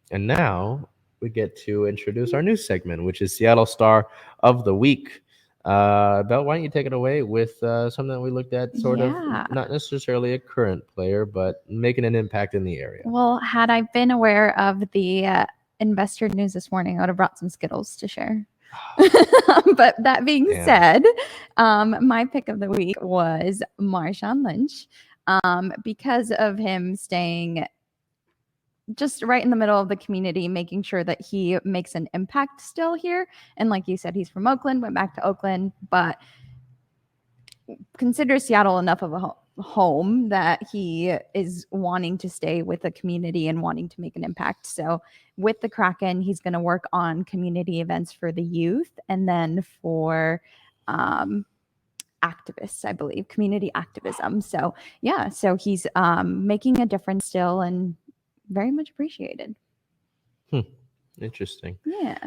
And now we get to introduce our new segment, which is Seattle Star of the Week. Belle, why don't you take it away with something that we looked at, sort of Yeah. not necessarily a current player, but making an impact in the area. Well, had I been aware of the investor news this morning, I would have brought some Skittles to share. But that being Damn. said, my pick of the week was Marshawn Lynch, because of him staying just right in the middle of the community, making sure that he makes an impact still here. And like you said, he's from Oakland, went back to Oakland, but considers Seattle enough of a home that he is wanting to stay with the community and wanting to make an impact. So with the Kraken, he's going to work on community events for the youth and then for activists, I believe, community activism. So yeah, so he's making a difference still and very much appreciated. Interesting. Yeah.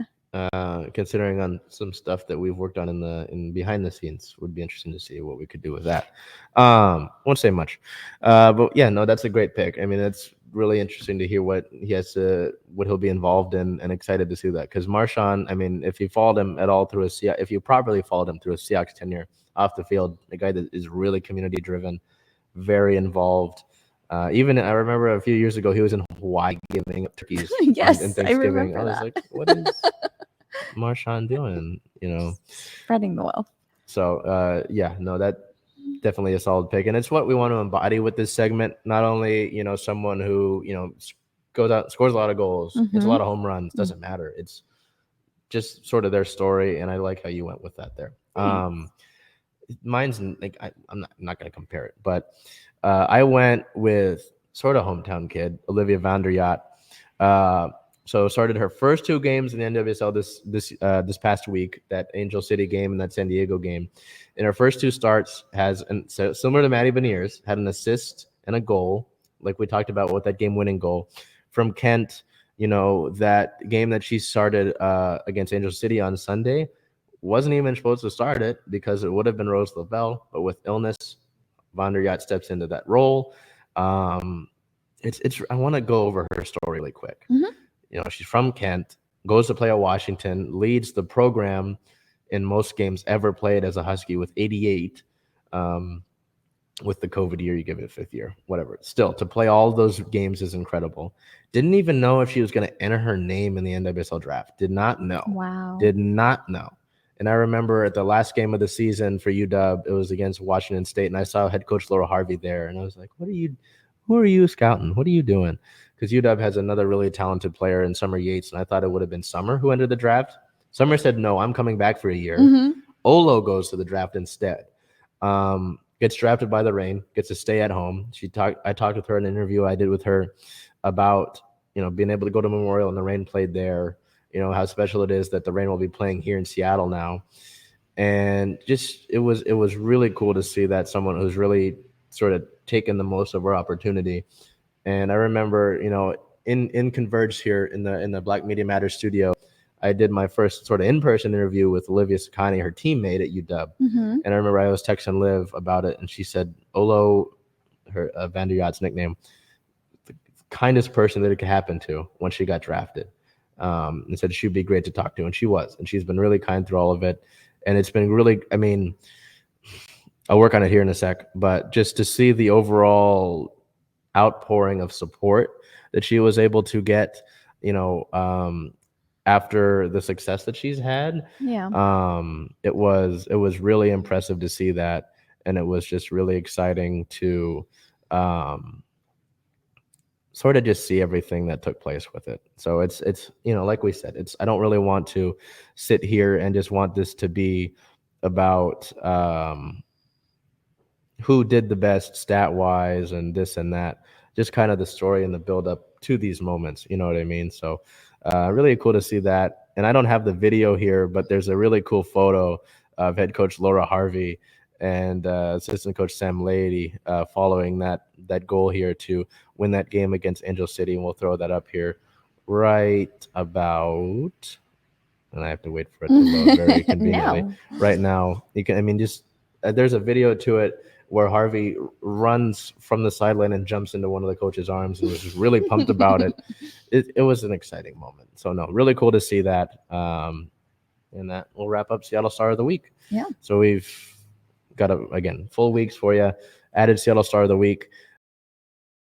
Considering on some stuff that we've worked on in behind the scenes, would be interesting to see what we could do with that. Won't say much, but yeah, no, that's a great pick. I mean, it's really interesting to hear what he has to, what he'll be involved in, and excited to see that. Because Marshawn, I mean, if you followed him at all through if you properly followed him through a Seahawks tenure off the field, a guy that is really community driven, very involved. Even I remember a few years ago, he was in Hawaii giving up turkeys Yes, in I Thanksgiving. remember I was that. like, what is Marshawn doing? Spreading the wealth. So yeah, no, that definitely a solid pick, and it's what we want to embody with this segment. Not only someone who goes out, scores a lot of goals, hits a lot of home runs, doesn't matter. It's just sort of their story, and I like how you went with that there. Mine's like I'm not going to compare it, but I went with sort of hometown kid, Olivia Van Der Jagt. So started her first 2 games in the NWSL this past week, that Angel City game and that San Diego game. In her first 2 starts, so similar to Maddie Beniers, had an assist and a goal, like we talked about with that game-winning goal from Kent. That game that she started against Angel City on Sunday, wasn't even supposed to start it because it would have been Rose Lavelle, but with illness, Van Der Jagt steps into that role. It's I want to go over her story really quick. She's from Kent, goes to play at Washington, leads the program in most games ever played as a Husky with 88. With the COVID year, you give it a 5th year, whatever. Still, to play all those games is incredible. Didn't even know if she was going to enter her name in the NWSL draft. Did not know. Wow. Did not know. And I remember at the last game of the season for UW, it was against Washington State, and I saw head coach Laura Harvey there, and I was like, who are you scouting? What are you doing? Because UW has another really talented player in Summer Yates, and I thought it would have been Summer who entered the draft. Summer said, no, I'm coming back for a year. Olo goes to the draft instead. Gets drafted by the Reign, gets to stay at home. I talked with her in an interview I did with her about, being able to go to Memorial and the Reign played there, how special it is that the Reign will be playing here in Seattle now. And just, it was really cool to see that someone who's really sort of taken the most of her opportunity. And I remember, in Converge here in the Black Media Matters studio, I did my first sort of in-person interview with Olivia Sakani, her teammate at UW. And I remember I was texting Liv about it, and she said, Olo, her Van Der Jagt's nickname, the kindest person that it could happen to when she got drafted. And said she'd be great to talk to, and she was. And she's been really kind through all of it. And it's been really, I mean, I'll work on it here in a sec, but just to see the overall outpouring of support that she was able to get, after the success that she's had, it was really impressive to see that, and it was just really exciting to sort of just see everything that took place with it. So it's like we said, I don't really want to sit here and just want this to be about who did the best stat wise and this and that, just kind of the story and the build up to these moments, you know what I mean? So really cool to see that. And I don't have the video here, but there's a really cool photo of head coach Laura Harvey and assistant coach Sam Lady following that goal here to win that game against Angel City. And we'll throw that up here right about, and I have to wait for it to load very conveniently. No. Right now, you can, just there's a video to it where Harvey runs from the sideline and jumps into one of the coach's arms and was just really pumped about it. It was an exciting moment. So no, really cool to see that. And that will wrap up Seattle Star of the Week. Yeah. So we've got again full weeks for you. Added Seattle Star of the Week.